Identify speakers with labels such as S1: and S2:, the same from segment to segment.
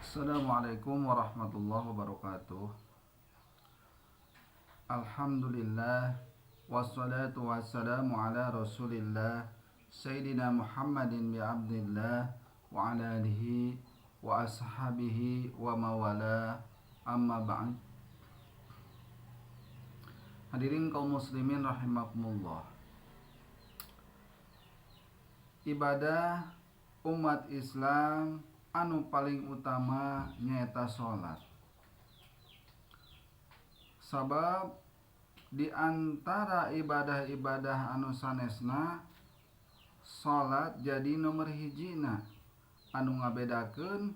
S1: Assalamualaikum warahmatullahi wabarakatuh. Alhamdulillah wassalatu wassalamu ala Rasulillah Sayyidina Muhammadin bi abdillah wa ala alihi wa ashabihi wa mawala, amma ba'd. Hadirin kaum muslimin rahimakumullah. Ibadah umat Islam anu paling utama nyaeta salat. Sabab di antara ibadah-ibadah anu sanesna salat jadi nomor hijina anu ngabedakeun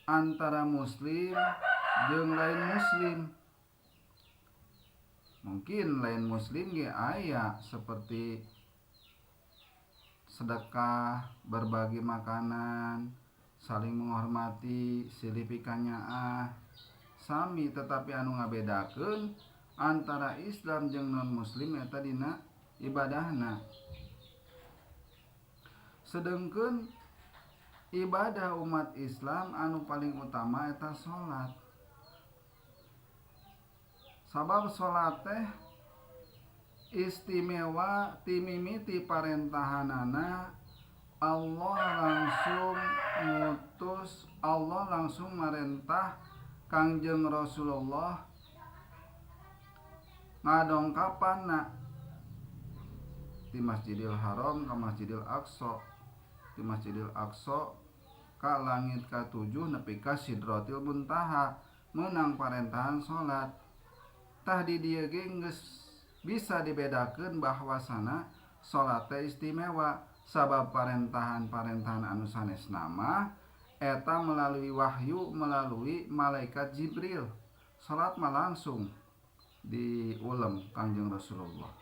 S1: antara muslim jeung lain muslim. Mungkin lain muslim ge aya seperti sedekah, berbagi makanan, saling menghormati, silih pikanyaah, sami, tetapi anu ngabedakeun antara Islam jeung non muslim eta dina ibadahna. Sedengkeun ibadah umat Islam anu paling utama eta salat. Sabab salat teh istimewa ti mimiti parentahanana Allah langsung marentah Kangjeng Rasulullah ngadongkapanna ti Masjidil Haram ka Masjidil Aqsa, ti Masjidil Aqsa ka langit ka-7 nepi ka Sidratil Muntaha meunang parentahan salat. Tah di dieu ge geus bisa dibedakeun bahwasana salat teh istimewa sabab parentahan-parentahan anu sanesna mah eta melalui wahyu, melalui malaikat Jibril. Salat mah langsung diulem Kangjeng Rasulullah.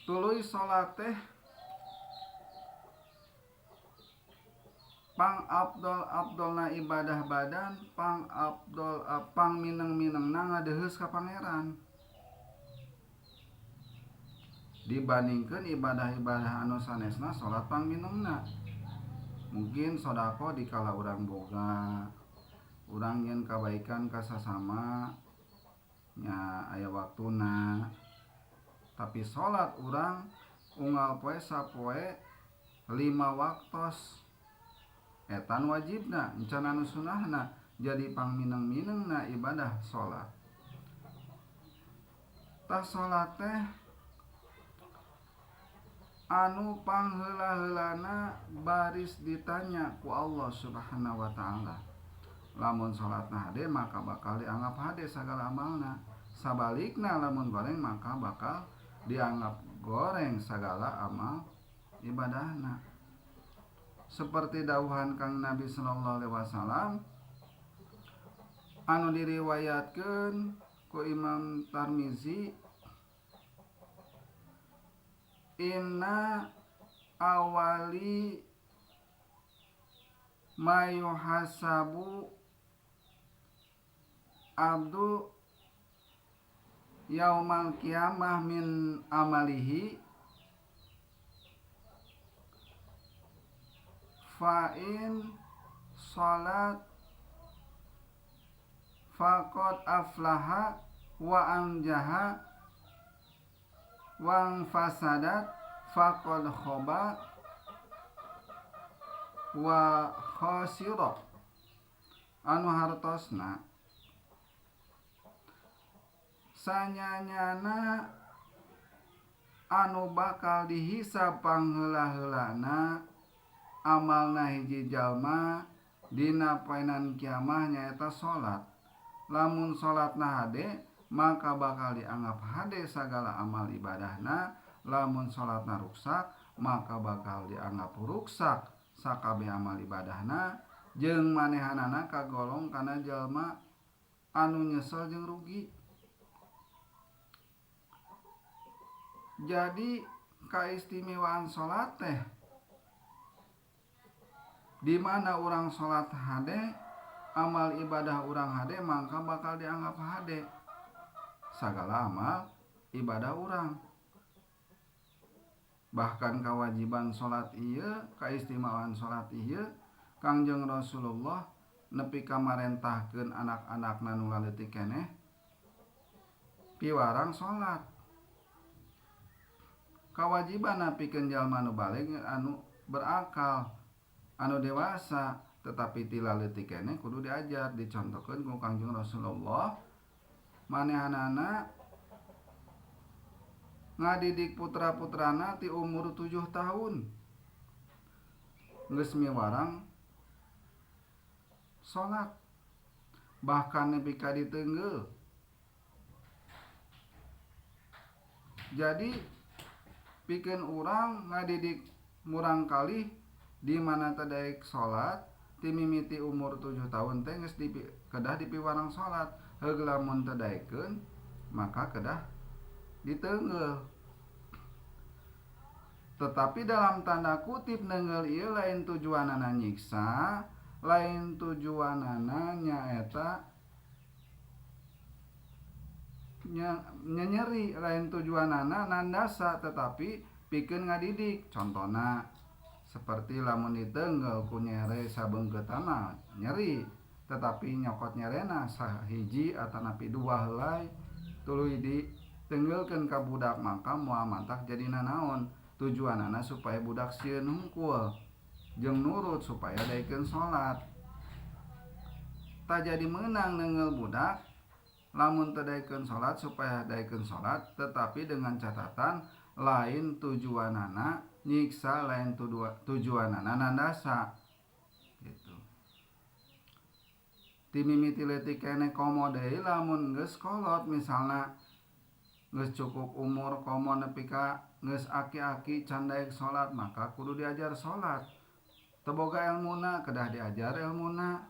S1: Tuluy salat teh pang abdolna ibadah badan, pang mineng-minengna ngadeheus ka pangeran. Dibandingkeun ibadah-ibadah anu sanesna salat pang minengna. Mungkin sodako dikala urang boga, urang nyen kabaikan ka sasama nya aya waktuna. Tapi salat urang unggal poe sapoe 5 waktos. Etan wajibna, encan anu sunahna jadi pang mineng-minengna ibadah salat. Tah salat teh anu pangheula-heulana baris ditanya ku Allah Subhanahu wa taala. Lamun salatna hade maka bakal dianggap hade sagala amalna. Sabalikna lamun goreng maka bakal dianggap goreng sagala amal ibadahna. Seperti dawuhan Kang Nabi sallallahu alaihi wasallam anu diriwayatkeun ku Imam Tirmizi, inna awali ma yuhasabu abdu yaumal qiyamah min amalihi fa'in salat faqad aflaha wa anjaha wa fasadat faqad khaba wa khasira. Anu hartosna sanyanyana anu bakal dihisab pangheula-heulana amalna hiji jalma dina poenan kiamah nyaeta salat. Lamun salatna hade maka bakal dianggap hade sagala amal ibadahna. Lamun salatna ruksak maka bakal dianggap ruksak sakabeh amal ibadahna jeung manehanana kagolong kana jalma anu nyesel jeung rugi. Jadi kaistimewaan salat teh di mana orang salat hade, amal ibadah orang hade, maka bakal dianggap hade sagala amal ibadah orang. bahkan kewajiban salat ieu kaistimewaan salat ieu Kangjeng Rasulullah nepi ka marentahkeun anak-anakna nu leutik keneh piwarang salat. Kawajiban pikeun jalma nu balig anu berakal anu dewasa tetapi ti leutik keneh kudu diajar dicontohkeun ku Kangjeng Rasulullah manehanana ngadidik putra-putrana ti umur 7 tahun geus miwarang salat bahkan nepi ka diteungeul. Jadi pikeun urang ngadidik murang kalih di mana teu daek salat ti mimiti umur 7 tahun teh geus kedah dipiwarang salat. Heug lamun teu daekeun maka kedah diteungeul. Tetapi dalam tanda kutip neungeul ieu lain tujuanana nyiksa, lain tujuanana nyaeta nyeri, lain tujuanana nandasa tetapi pikeun ngadidik. Contona seperti lamun diteungeul ku nyere sabeungkeutana nyeri tetapi nyokot nyerena sahiji atanapi 2 helai tuluy diteungeulkeun ka budak maka moal mantak jadi nanaon tujuanana supaya budak sieun hungkul jeung nurut supaya daekeun salat. Tak jadi meunang neungeul budak lamun teu daekeun salat supaya daekeun salat tetapi dengan catatan lain tujuanana nyiksa, lain tujuanana nandasa gitu. Ti mimiti leutik keneh komo deui lamun geus kolot misalna geus cukup umur komo nepi ka geus aki-aki can daek salat maka kudu diajar salat. Teu boga elmuna kedah diajar elmuna.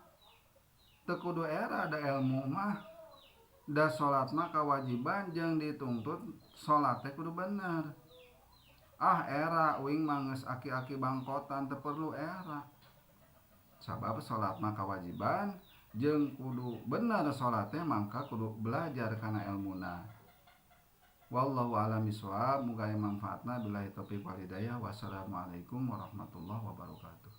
S1: Teu kudu era da ilmu mah da salat mah kawajiban jeung dituntut salat teh kudu bener. Era uing mah geus aki-aki bangkotan teu perlu era. Sabab salat mah kawajiban jeung kudu bener salat teh mangka kudu belajar kana ilmuna. Wallahu a'lam bishawab. Muga manfaatna billahi taufiq wal hidayah. Wassalamualaikum warahmatullahi wabarakatuh.